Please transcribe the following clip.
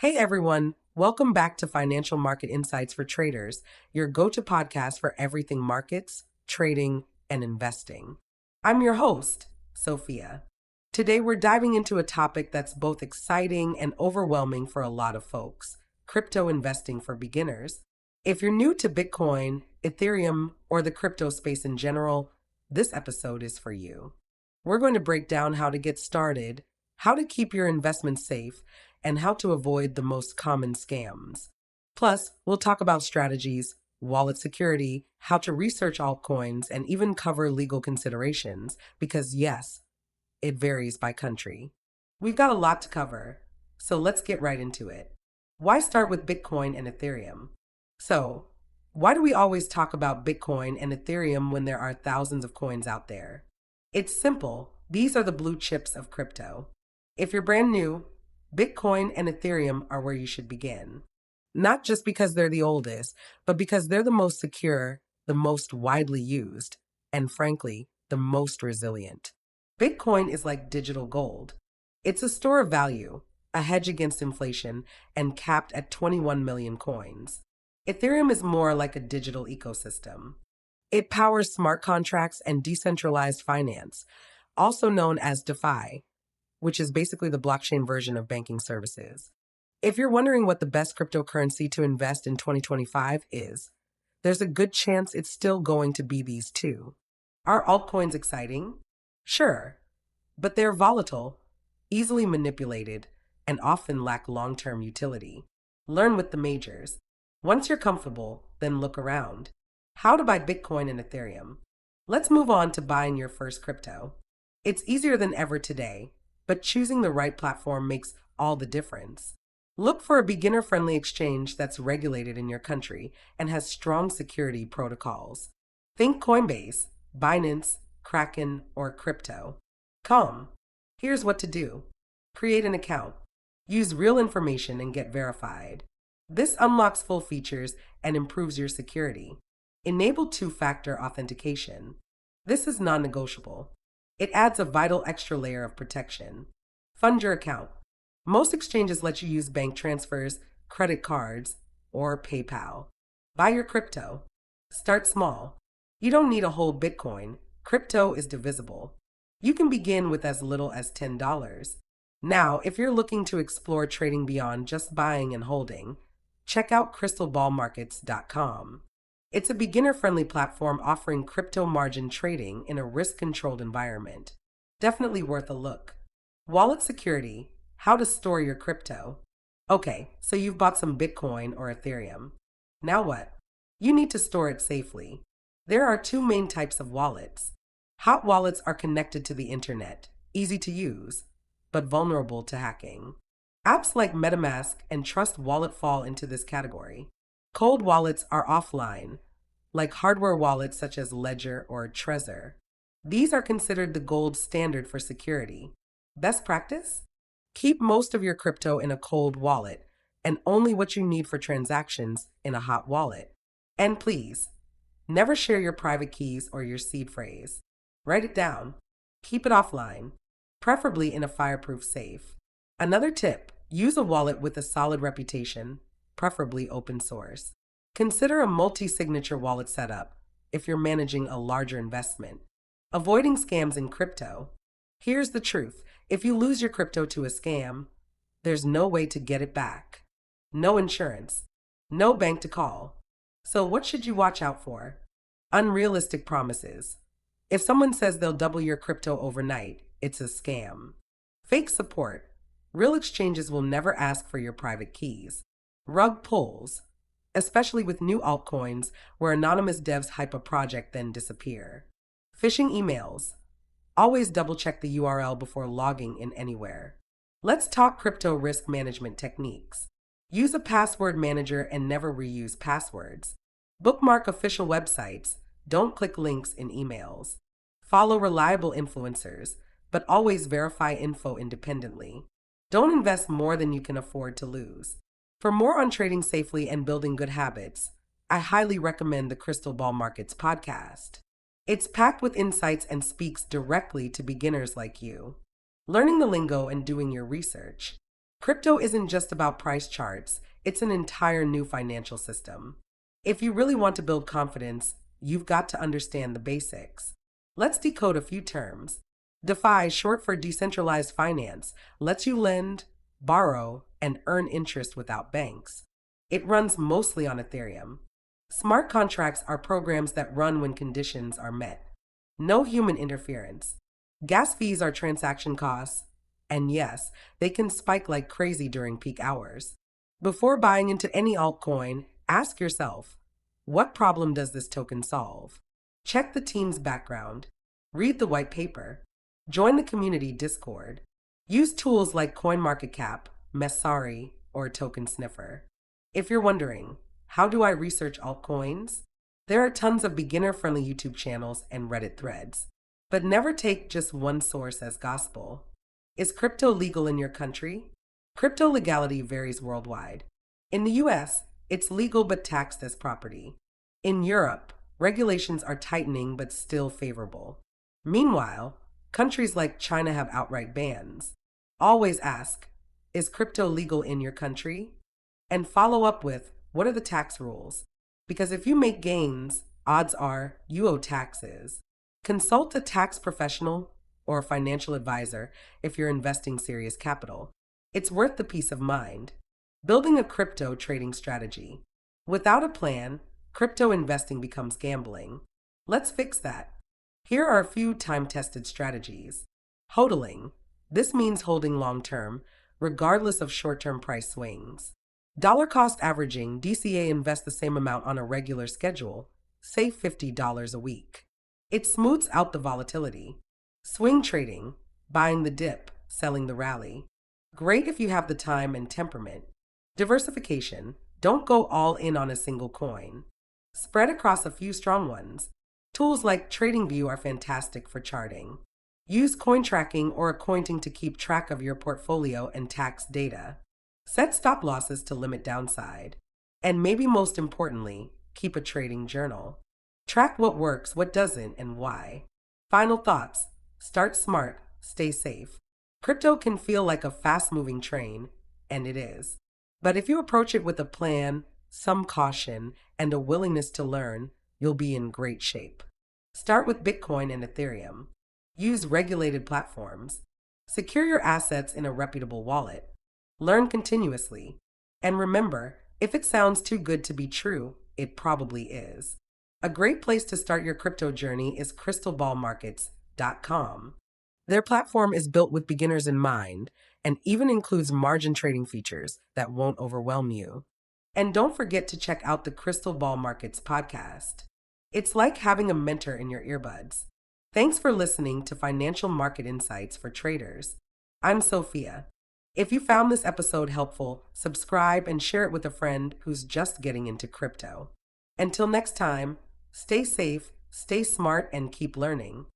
Hey everyone, welcome back to Financial Market Insights for Traders, your go-to podcast for everything markets, trading, and investing. I'm your host, Sophia. Today we're diving into a topic that's both exciting and overwhelming for a lot of folks, crypto investing for beginners. If you're new to Bitcoin, Ethereum, or the crypto space in general, this episode is for you. We're going to break down how to get started, how to keep your investments safe, and how to avoid the most common scams. Plus, we'll talk about strategies, wallet security, how to research altcoins, and even cover legal considerations, because yes, it varies by country. We've got a lot to cover, so let's get right into it. Why start with Bitcoin and Ethereum? So, why do we always talk about Bitcoin and Ethereum when there are thousands of coins out there? It's simple. These are the blue chips of crypto. If you're brand new, Bitcoin and Ethereum are where you should begin. Not just because they're the oldest, but because they're the most secure, the most widely used, and frankly, the most resilient. Bitcoin is like digital gold. It's a store of value, a hedge against inflation, and capped at 21 million coins. Ethereum is more like a digital ecosystem. It powers smart contracts and decentralized finance, also known as DeFi, which is basically the blockchain version of banking services. If you're wondering what the best cryptocurrency to invest in 2025 is, there's a good chance it's still going to be these two. Are altcoins exciting? Sure, but they're volatile, easily manipulated, and often lack long-term utility. Learn with the majors. Once you're comfortable, then look around. How to buy Bitcoin and Ethereum. Let's move on to buying your first crypto. It's easier than ever today, but choosing the right platform makes all the difference. Look for a beginner-friendly exchange that's regulated in your country and has strong security protocols. Think Coinbase, Binance, Kraken, or crypto. Come. Here's what to do. Create an account. Use real information and get verified. This unlocks full features and improves your security. Enable two-factor authentication. This is non-negotiable. It adds a vital extra layer of protection. Fund your account. Most exchanges let you use bank transfers, credit cards, or PayPal. Buy your crypto. Start small. You don't need a whole Bitcoin. Crypto is divisible. You can begin with as little as $10. Now, if you're looking to explore trading beyond just buying and holding, check out crystalballmarkets.com. It's a beginner-friendly platform offering crypto margin trading in a risk-controlled environment. Definitely worth a look. Wallet security, how to store your crypto. Okay, so you've bought some Bitcoin or Ethereum. Now what? You need to store it safely. There are two main types of wallets. Hot wallets are connected to the internet, easy to use, but vulnerable to hacking. Apps like MetaMask and Trust Wallet fall into this category. Cold wallets are offline, like hardware wallets such as Ledger or Trezor. These are considered the gold standard for security. Best practice? Keep most of your crypto in a cold wallet and only what you need for transactions in a hot wallet. And please, never share your private keys or your seed phrase. Write it down. Keep it offline, preferably in a fireproof safe. Another tip, use a wallet with a solid reputation, preferably open source. Consider a multi-signature wallet setup if you're managing a larger investment. Avoiding scams in crypto. Here's the truth. If you lose your crypto to a scam, there's no way to get it back. No insurance. No bank to call. So what should you watch out for? Unrealistic promises. If someone says they'll double your crypto overnight, it's a scam. Fake support. Real exchanges will never ask for your private keys. Rug pulls, especially with new altcoins where anonymous devs hype a project then disappear. Phishing emails. Always double check the URL before logging in anywhere. Let's talk crypto risk management techniques. Use a password manager and never reuse passwords. Bookmark official websites. Don't click links in emails. Follow reliable influencers, but always verify info independently. Don't invest more than you can afford to lose. For more on trading safely and building good habits, I highly recommend the Crystal Ball Markets podcast. It's packed with insights and speaks directly to beginners like you. Learning the lingo and doing your research. Crypto isn't just about price charts, it's an entire new financial system. If you really want to build confidence, you've got to understand the basics. Let's decode a few terms. DeFi, short for decentralized finance, lets you lend, borrow, and earn interest without banks. It runs mostly on Ethereum. Smart contracts are programs that run when conditions are met. No human interference. Gas fees are transaction costs, and yes, they can spike like crazy during peak hours. Before buying into any altcoin, ask yourself, what problem does this token solve? Check the team's background. Read the white paper. Join the community Discord. Use tools like CoinMarketCap, Messari, or Token Sniffer. If you're wondering, how do I research altcoins? There are tons of beginner-friendly YouTube channels and Reddit threads. But never take just one source as gospel. Is crypto legal in your country? Crypto legality varies worldwide. In the US, it's legal but taxed as property. In Europe, regulations are tightening but still favorable. Meanwhile, countries like China have outright bans. Always ask, is crypto legal in your country? And follow up with, what are the tax rules? Because if you make gains, odds are you owe taxes. Consult a tax professional or a financial advisor if you're investing serious capital. It's worth the peace of mind. Building a crypto trading strategy. Without a plan, crypto investing becomes gambling. Let's fix that. Here are a few time-tested strategies. HODLing. This means holding long-term, regardless of short-term price swings. Dollar cost averaging, DCA invests the same amount on a regular schedule, say $50 a week. It smooths out the volatility. Swing trading, buying the dip, selling the rally. Great if you have the time and temperament. Diversification, don't go all in on a single coin. Spread across a few strong ones. Tools like TradingView are fantastic for charting. Use coin tracking or accounting to keep track of your portfolio and tax data. Set stop losses to limit downside. And maybe most importantly, keep a trading journal. Track what works, what doesn't, and why. Final thoughts. Start smart, stay safe. Crypto can feel like a fast-moving train, and it is. But if you approach it with a plan, some caution, and a willingness to learn, you'll be in great shape. Start with Bitcoin and Ethereum. Use regulated platforms. Secure your assets in a reputable wallet. Learn continuously. And remember, if it sounds too good to be true, it probably is. A great place to start your crypto journey is crystalballmarkets.com. Their platform is built with beginners in mind and even includes margin trading features that won't overwhelm you. And don't forget to check out the Crystal Ball Markets podcast. It's like having a mentor in your earbuds. Thanks for listening to Financial Market Insights for Traders. I'm Sophia. If you found this episode helpful, subscribe and share it with a friend who's just getting into crypto. Until next time, stay safe, stay smart, and keep learning.